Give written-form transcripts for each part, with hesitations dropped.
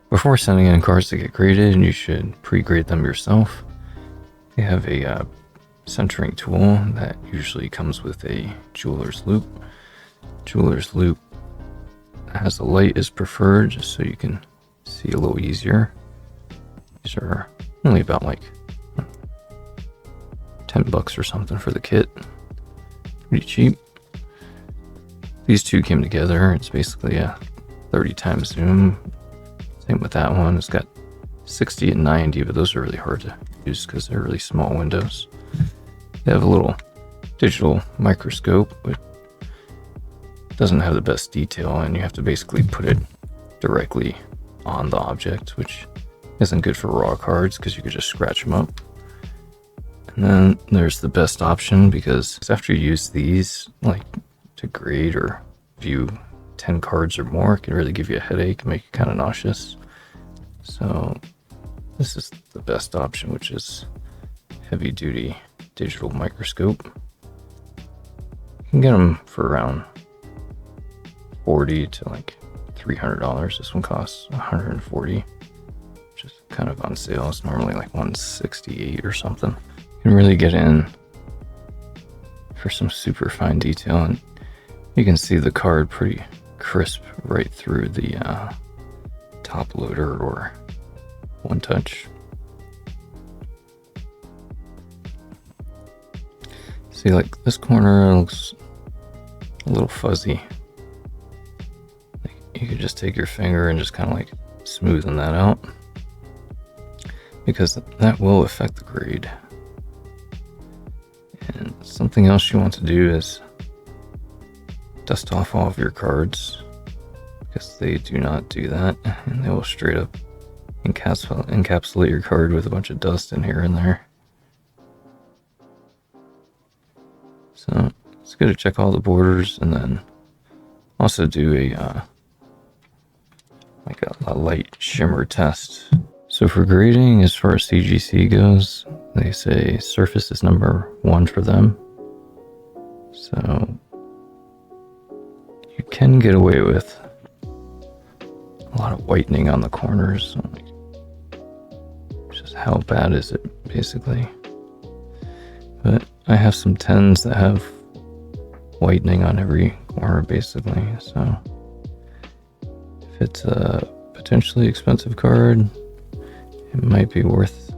Before sending in cards to get graded, you should pre-grade them yourself. They have a centering tool that usually comes with a jeweler's loupe. Jeweler's loupe has a light is preferred just so you can see a little easier. These are only about like $10 or something for the kit. Pretty cheap. These two came together. It's basically a 30 times zoom. Same with that one. It's got 60 and 90, but those are really hard to use because they're really small windows. They have a little digital microscope, but doesn't have the best detail, and you have to basically put it directly on the object, which isn't good for raw cards because you could just scratch them up. And then there's the best option, because after you use these, like to grade or view 10 cards or more, it can really give you a headache and make you kind of nauseous. So this is the best option, which is heavy duty digital microscope. You can get them for around $40 to like $300. This one costs $140, which is kind of on sale. It's normally like $168 or something. You can really get in for some super fine detail, and you can see the card pretty crisp right through the top loader or one touch. See, like this corner looks a little fuzzy. Like you could just take your finger and just kind of like smoothen that out, because that will affect the grade. And something else you want to do is dust off all of your cards, because they do not do that, and they will straight up encapsulate your card with a bunch of dust in here and there. So it's good to check all the borders, and then also do a light shimmer test. So for grading, as far as CGC goes, they say surface is number 1 for them. So you can get away with a lot of whitening on the corners. Just how bad is it, basically? But I have some 10's that have whitening on every corner, basically. So if it's a potentially expensive card, it might be worth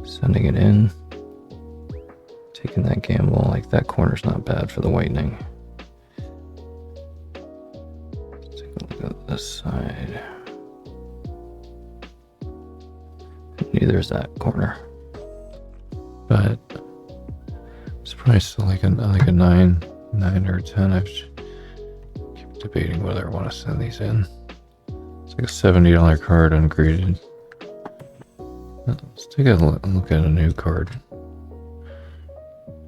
sending it in, taking that gamble. Like that corner's not bad for the whitening. Let's take a look at this side. Neither is that corner, but it's probably still like a 9 or 10. I keep debating whether I want to send these in. It's like a $70 card ungraded. Let's take a look at a new card,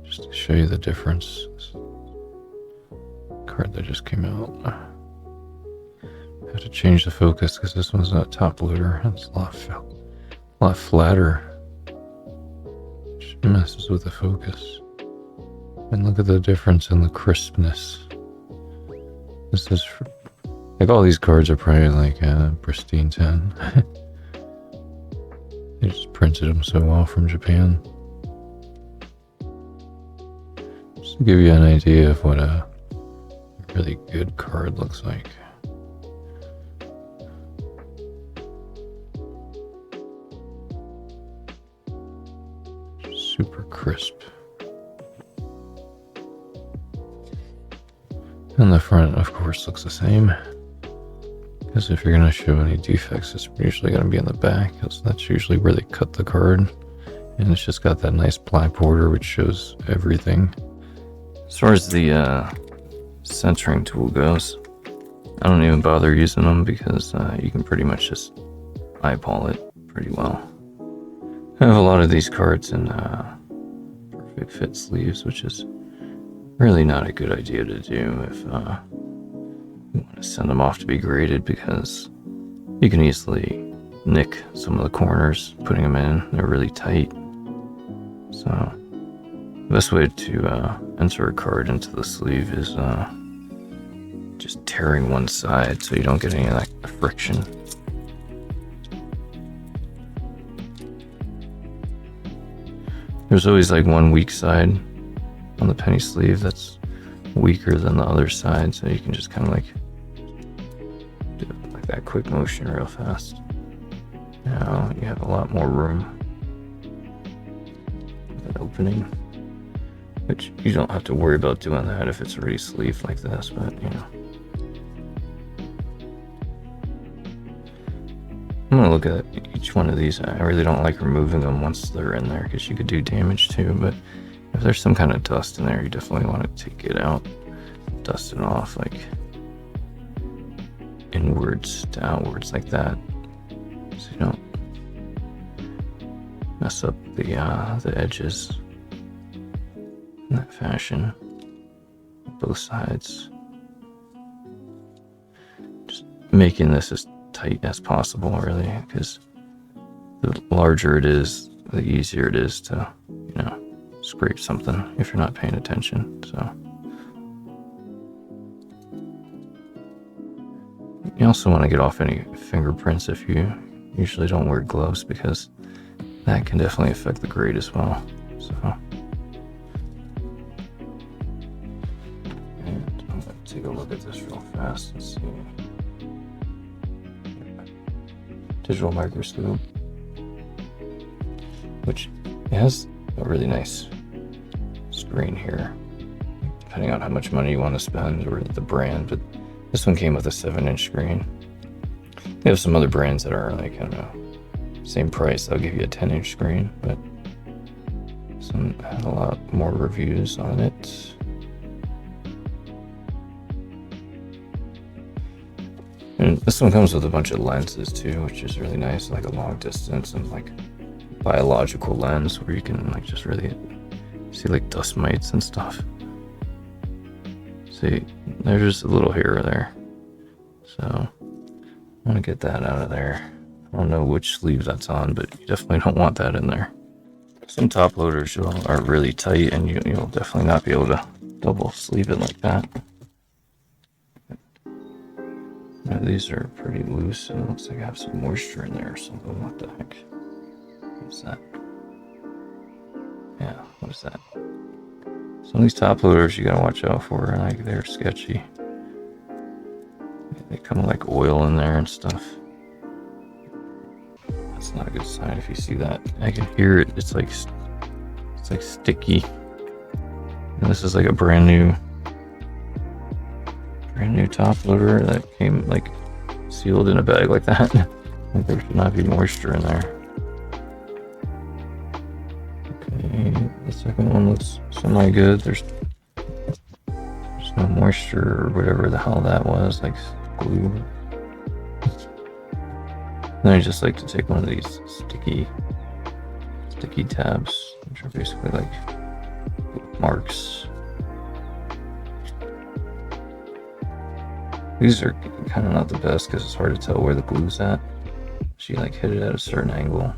just to show you the difference. This card that just came out. I have to change the focus because this one's not top loader. It's a lot flatter. Just messes with the focus. And look at the difference in the crispness. This is like all these cards are probably like a pristine 10. They just printed them so well from Japan. Just to give you an idea of what a really good card looks like. Super crisp. And the front, of course, looks the same. Because if you're going to show any defects, it's usually going to be in the back, because that's usually where they cut the card. And it's just got that nice black border which shows everything. As far as the centering tool goes, I don't even bother using them, because you can pretty much just eyeball it pretty well. I have a lot of these cards in perfect fit sleeves, which is really not a good idea to do if you want to send them off to be graded, because you can easily nick some of the corners putting them in. They're really tight. So the best way to enter a card into the sleeve is just tearing one side so you don't get any of that friction. There's always like one weak side on the penny sleeve that's weaker than the other side, so you can just kind of like do like that quick motion real fast. Now you have a lot more room, that opening, which you don't have to worry about doing that if it's already sleeved like this, but you know. I'm gonna look at each one of these. I really don't like removing them once they're in there because you could do damage too, but if there's some kind of dust in there, you definitely want to take it out, dust it off like inwards to outwards like that, so you don't mess up the edges in that fashion, both sides. Just making this as tight as possible, really, because the larger it is, the easier it is to, you know, scrape something if you're not paying attention. So you also want to get off any fingerprints if you usually don't wear gloves, because that can definitely affect the grade as well. So and I'm going to take a look at this real fast and see. Digital microscope, which has a really nice screen here, depending on how much money you want to spend or the brand, but this one came with a 7-inch screen. They have some other brands that are like, I don't know, same price, they'll give you a 10-inch screen, but some had a lot more reviews on it. And this one comes with a bunch of lenses too, which is really nice, like a long distance and like biological lens where you can like just really see like dust mites and stuff. See, there's a little hair there, so I want to get that out of there. I don't know which sleeve that's on, but you definitely don't want that in there. Some top loaders are really tight, and you'll definitely not be able to double sleeve it like that. Now, these are pretty loose, and it looks like I have some moisture in there or something. What the heck? What's that? Yeah, what is that? Some of these top loaders you gotta watch out for, like they're sketchy. They come with like oil in there and stuff. That's not a good sign if you see that. I can hear it. It's like sticky. And this is like a brand new top loader that came like sealed in a bag like that. Like there should not be moisture in there. Okay, the second one looks semi good. There's no moisture or whatever the hell that was, like glue. Then I just like to take one of these sticky tabs, which are basically like marks. These are kind of not the best because it's hard to tell where the glue's at. She like hit it at a certain angle.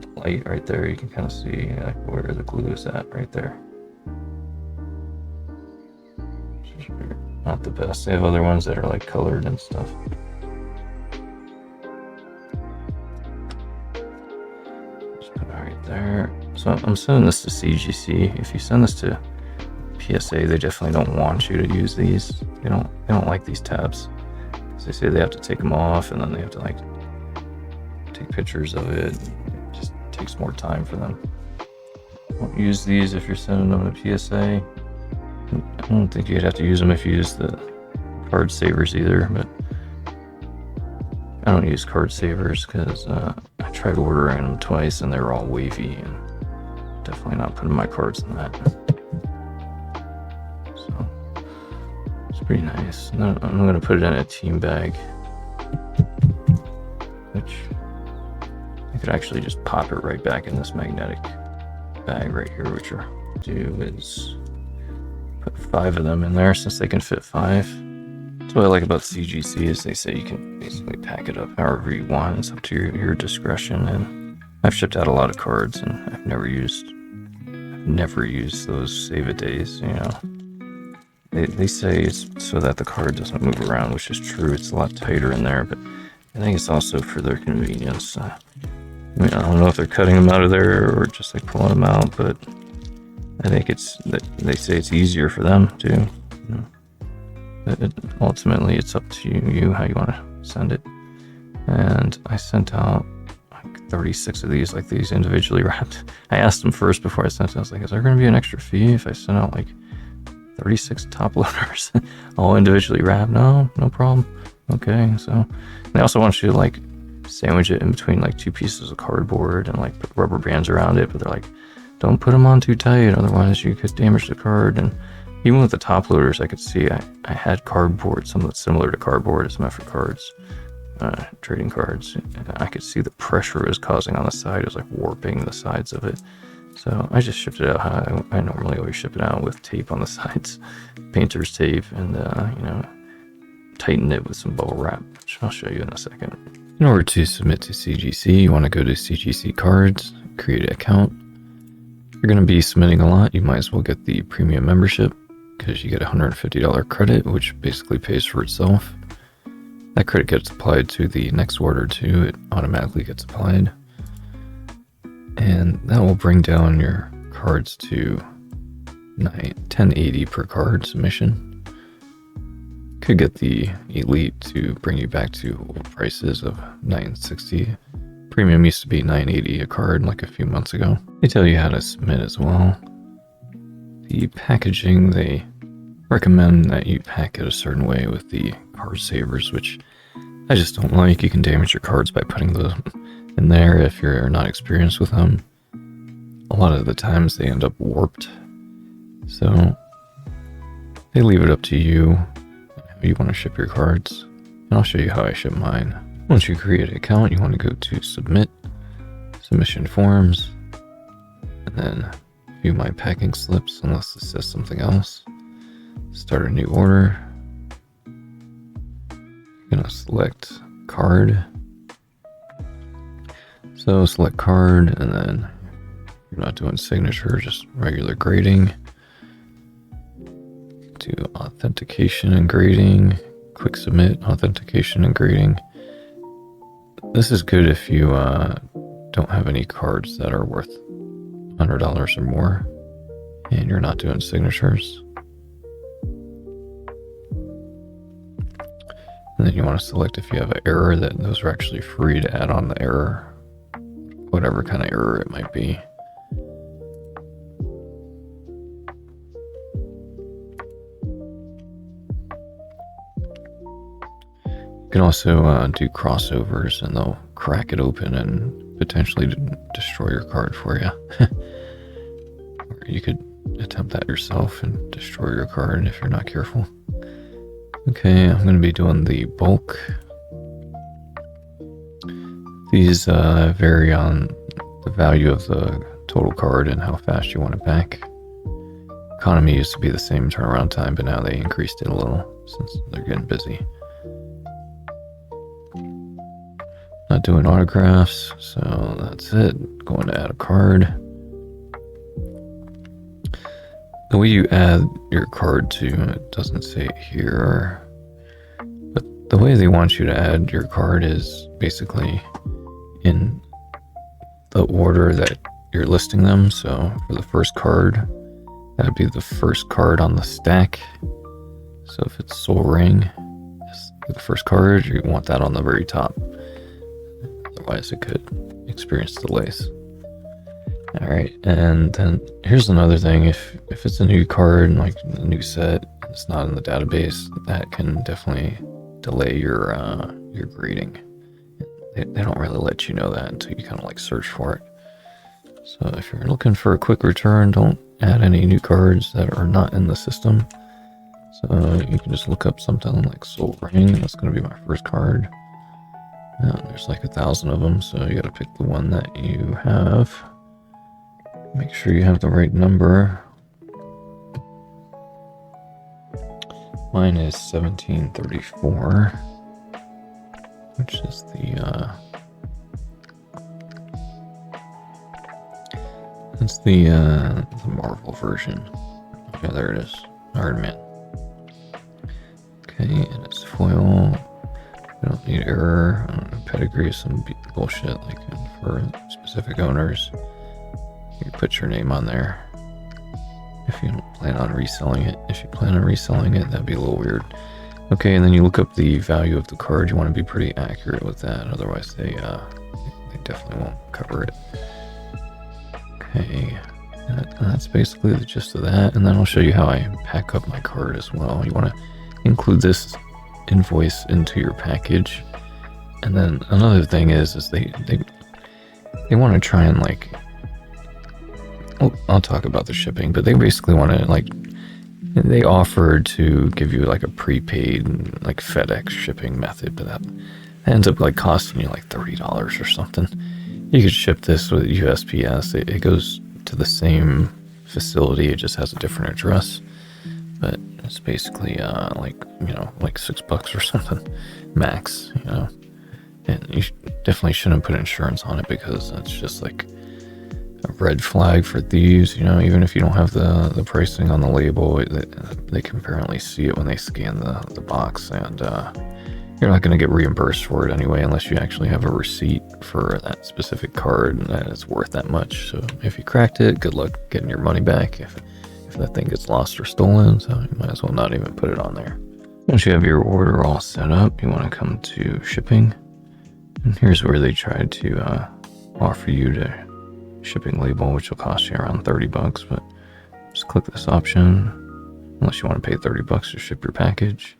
The light right there, you can kind of see like where the glue is at right there. Not the best. They have other ones that are like colored and stuff. Just put it right there. So I'm sending this to CGC. If you send this to PSA, they definitely don't want you to use these. They don't like these tabs. Because they say they have to take them off and then they have to like take pictures of it. It just takes more time for them. Don't use these if you're sending them to PSA. I don't think you'd have to use them if you use the card savers either, but I don't use card savers because I tried ordering them twice and they were all wavy, and definitely not putting my cards in that. So it's pretty nice. And then I'm going to put it in a team bag, which I could actually just pop it right back in this magnetic bag right here, which I'll do is put 5 of them in there since they can fit 5. That's what I like about CGC is they say you can basically pack it up however you want. It's up to your discretion. And I've shipped out a lot of cards and I've never used those save-a-days, you know. They say it's so that the card doesn't move around, which is true. It's a lot tighter in there, but I think it's also for their convenience. I mean, I don't know if they're cutting them out of there or just like pulling them out, but I think they say it's easier for them too. But ultimately, it's up to you how you want to send it. And I sent out like 36 of these, like these individually wrapped. I asked them first before I sent it. I was like, is there going to be an extra fee if I send out like 36 top loaders all individually wrapped? No problem. Okay, so they also want you to like sandwich it in between like 2 pieces of cardboard and like put rubber bands around it, but they're like, don't put them on too tight, otherwise you could damage the card. And even with the top loaders, I could see I had cardboard, something similar to cardboard as meant for cards, trading cards. And I could see the pressure it was causing on the side. It was like warping the sides of it. So I just shipped it out how I normally always ship it out, with tape on the sides, painter's tape, and tighten it with some bubble wrap, which I'll show you in a second. In order to submit to CGC, you want to go to CGC cards, create an account. If you're going to be submitting a lot, you might as well get the premium membership, because you get a $150 credit, which basically pays for itself. That credit gets applied to the next order too. It automatically gets applied. And that will bring down your cards to $10.80 per card submission. Could get the Elite to bring you back to old prices of $9.60. Premium used to be $9.80 a card like a few months ago. They tell you how to submit as well. The packaging, they recommend that you pack it a certain way with the card savers, which I just don't like. You can damage your cards by putting them in there if you're not experienced with them. A lot of the times they end up warped. So they leave it up to you how you want to ship your cards. And I'll show you how I ship mine. Once you create an account, you want to go to Submit, Submission Forms, and then view my packing slips unless it says something else. Start a new order. You're going to select card. So select card, and then you're not doing signature, just regular grading. Do authentication and grading. Quick submit, authentication and grading. This is good if you don't have any cards that are worth $100 or more and you're not doing signatures. And then you want to select if you have an error, that those are actually free to add on the error, whatever kind of error it might be. You can also do crossovers, and they'll crack it open and potentially destroy your card for you. Or you could attempt that yourself and destroy your card if you're not careful. Okay, I'm going to be doing the bulk. These vary on the value of the total card and how fast you want it back. Economy used to be the same turnaround time, but now they increased it a little since they're getting busy. Not doing autographs, so that's it. Going to add a card. The way you add your card to, it doesn't say it here, but the way they want you to add your card is basically in the order that you're listing them. So for the first card, that would be the first card on the stack. So if it's Soul Ring, the first card, you want that on the very top. Otherwise it could experience delays. Alright, and then here's another thing. If it's a new card, like a new set, it's not in the database, that can definitely delay your grading. They don't really let you know that until you kind of like search for it. So if you're looking for a quick return, don't add any new cards that are not in the system. So you can just look up something like Soul Ring. That's going to be my first card. There's like 1,000 of them, so you got to pick the one that you have. Make sure you have the right number. Mine is 1734, which is that's the Marvel version. Yeah, there it is. Iron Man. Okay, and it's foil. We don't need error. Pedigree is some bullshit like for specific owners. You put your name on there if you don't plan on reselling it. If you plan on reselling it, that'd be a little weird. Okay, and then you look up the value of the card. You want to be pretty accurate with that, otherwise they definitely won't cover it. Okay, that's basically the gist of that. And then I'll show you how I pack up my card as well. You want to include this invoice into your package. And then another thing is they want to try and like, well, I'll talk about the shipping, but they basically want to like, they offered to give you like a prepaid like FedEx shipping method, but that ends up like costing you like $30 or something. You could ship this with USPS. It goes to the same facility, it just has a different address, but it's basically like, you know, like $6 or something max, you know. And you definitely shouldn't put insurance on it, because that's just like a red flag for thieves, you know. Even if you don't have the pricing on the label, they can apparently see it when they scan the box, and you're not going to get reimbursed for it anyway, unless you actually have a receipt for that specific card and that it's worth that much. So if you cracked it, good luck getting your money back if that thing gets lost or stolen, so you might as well not even put it on there. Once you have your order all set up, you want to come to shipping, and here's where they try to offer you the shipping label, which will cost you around $30, but just click this option unless you want to pay $30 to ship your package.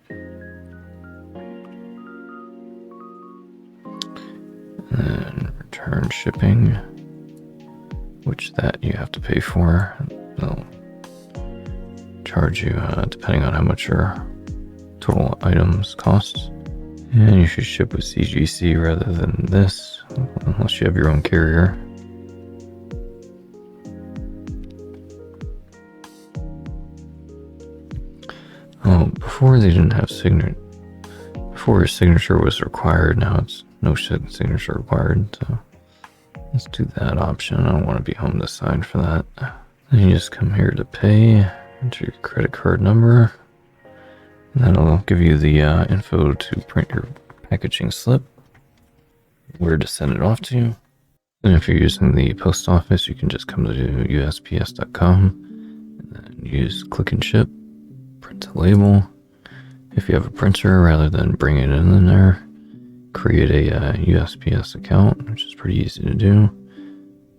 And then return shipping, which that you have to pay for. They'll charge you depending on how much your total items cost. And you should ship with CGC rather than this, unless you have your own carrier. Oh, before they didn't have signature. Before your signature was required, now it's no signature required. So let's do that option. I don't want to be home this side for that. Then you just come here to pay, enter your credit card number, and that'll give you the info to print your packaging slip, where to send it off to. And if you're using the post office, you can just come to USPS.com and then use click and ship, print the label. If you have a printer, rather than bring it in there, create a USPS account, which is pretty easy to do.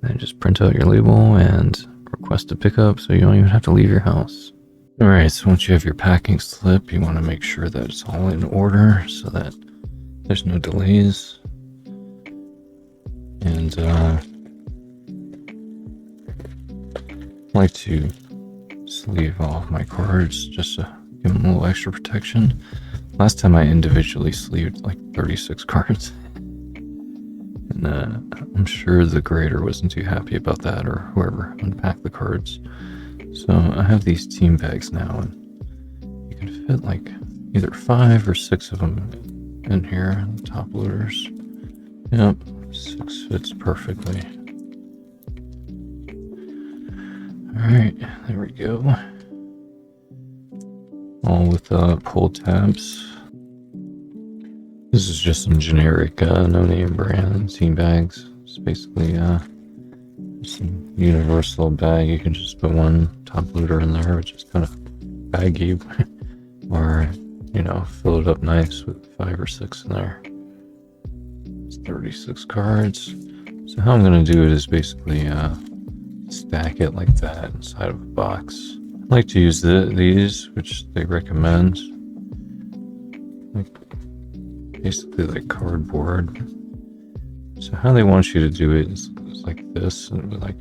Then just print out your label and request a pickup, so you don't even have to leave your house. Alright, so once you have your packing slip, you want to make sure that it's all in order so that there's no delays. And I like to sleeve off my cards just to give them a little extra protection. Last time I individually sleeved like 36 cards. And I'm sure the grader wasn't too happy about that, or whoever unpacked the cards. So I have these team bags now, and you can fit like either 5 or 6 of them in here, the top loaders. Yep, 6 fits perfectly. Alright, there we go. All with pull tabs. This is just some generic no-name brand team bags. It's basically some universal bag. You can just put one top loader in there, which is kind of baggy, or, you know, fill it up nice with 5 or 6 in there. It's 36 cards. So how I'm going to do it is basically stack it like that inside of a box. I like to use these, which they recommend, like basically like cardboard. So how they want you to do it is like this, and with like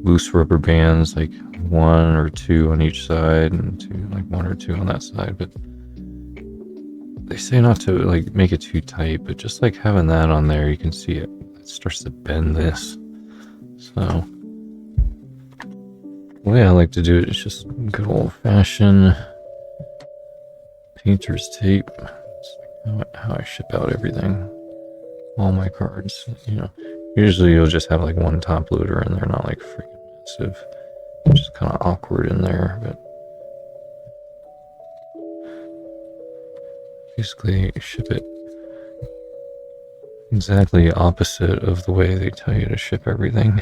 loose rubber bands, like 1 or 2 on each side, and like 1 or 2 on that side. But they say not to like make it too tight, but just like having that on there, you can see it starts to bend this. So the way I like to do it is just good old-fashioned painter's tape. It's how I ship out everything, all my cards. You know, usually you'll just have like one top loader in there, not like freaking massive, which is kind of awkward in there. But basically, ship it exactly opposite of the way they tell you to ship everything.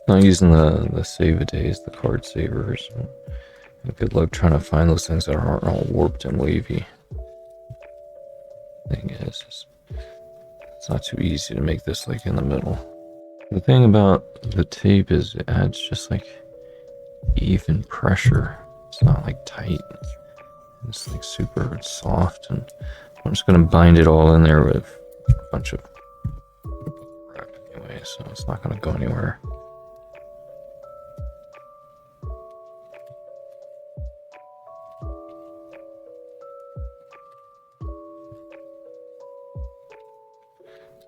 Not using the save-a-days, the card savers. Good luck trying to find those things that aren't all warped and wavy. Thing is, it's not too easy to make this like in the middle. The thing about the tape is it adds just like even pressure. It's not like tight. It's like super soft, and I'm just gonna bind it all in there with a bunch of crap anyway, so it's not gonna go anywhere.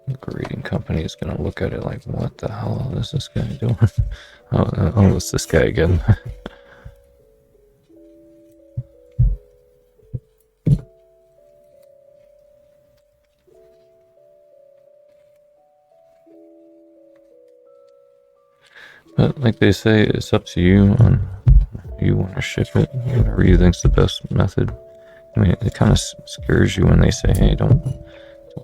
The grading company is gonna look at it like, what the hell is this guy doing? Oh, it's this guy again. But like they say, it's up to you on how you want to ship it, whatever you think's the best method. I mean, it kind of scares you when they say, hey, don't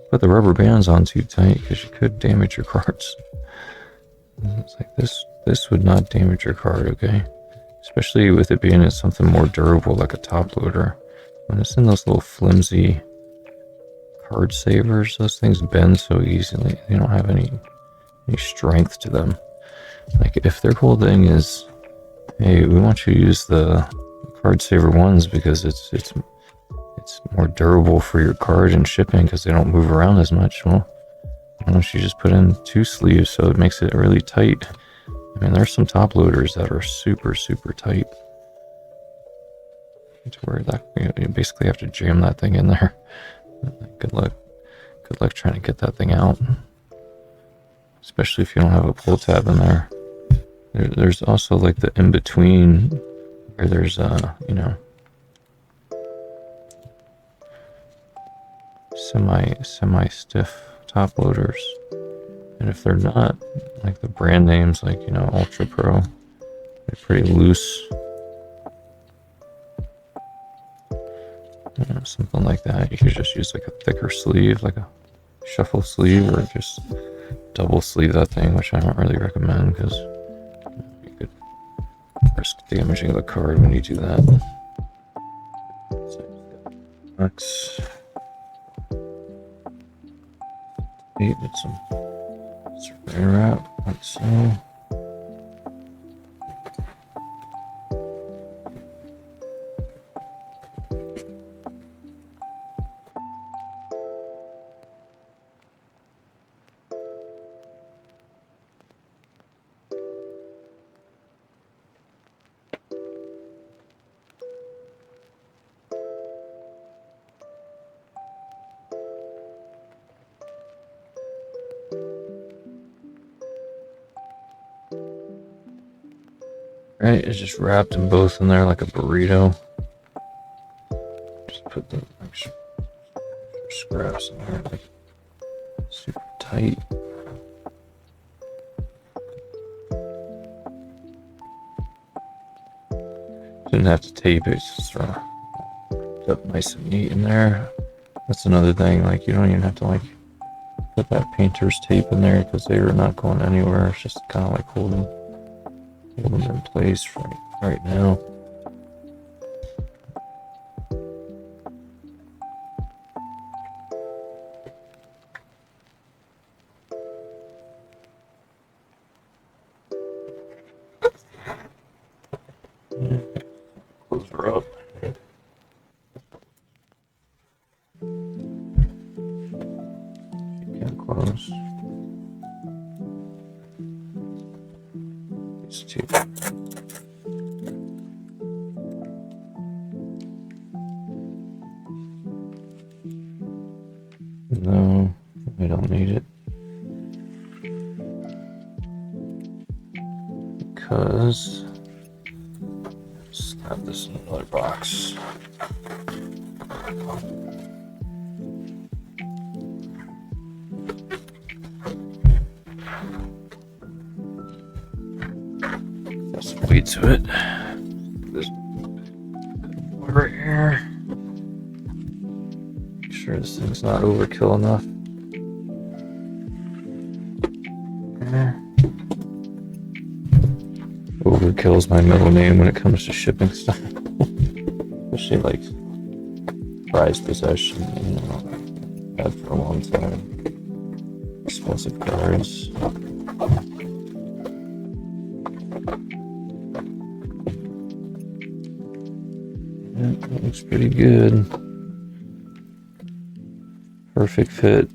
put the rubber bands on too tight because you could damage your cards. And it's like this would not damage your card, okay? Especially with it being in something more durable like a top loader. When it's in those little flimsy card savers, those things bend so easily. They don't have any strength to them. Like if their whole thing is, hey, we want you to use the card saver ones because it's more durable for your card and shipping because they don't move around as much. Well, why don't you just put in 2 sleeves so it makes it really tight? I mean, there's some top loaders that are super tight to where that you basically have to jam that thing in there. Good luck trying to get that thing out, especially if you don't have a pull tab in there. There's also like the in between where there's semi stiff top loaders, and if they're not, like the brand names like Ultra Pro, they're pretty loose. Something like that. You could just use like a thicker sleeve, like a shuffle sleeve, or just double sleeve that thing, which I don't really recommend because you could risk damaging the card when you do that. Next, with some spray wrap, like so. Right, it's just wrapped them both in there like a burrito. Just put the extra scraps in there, like super tight. Didn't have to tape it, just up nice and neat in there. That's another thing, like you don't even have to like put that painter's tape in there because they are not going anywhere. It's just kind of like hold them in place right now. Close her up. She can't close. These two. No, I don't need it. Because slap this in another box. Got some weight to it. This right here. Make sure this thing's not overkill enough. Overkill is my middle name when it comes to shipping stuff. Especially like prized possession, you know, had for a long time. Expensive cards. Yeah, that looks pretty good. Perfect fit.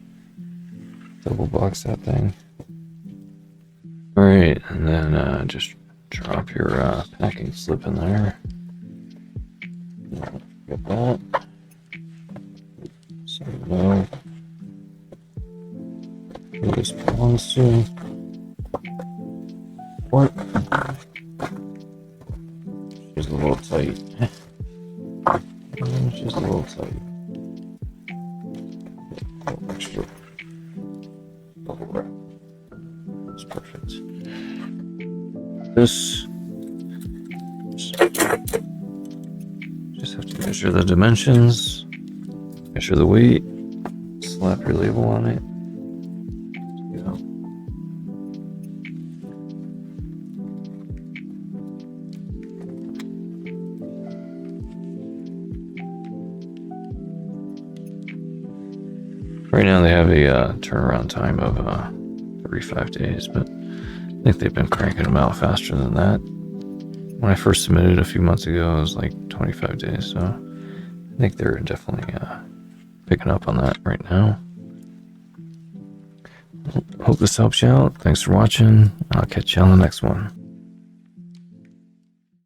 Double box that thing. Alright, and then just drop your packing slip in there. Get that. So you know who this belongs to. What? She's a little tight. She's a little tight. Extra bubble wrap. That's perfect. This just have to measure the dimensions, measure the weight, slap your label on it. Yeah. Right now they have a turnaround time of 35 days, but I think they've been cranking them out faster than that. When I first submitted a few months ago, it was like 25 days, so I think they're definitely picking up on that right now. Hope this helps you out. Thanks for watching. I'll catch you on the next one.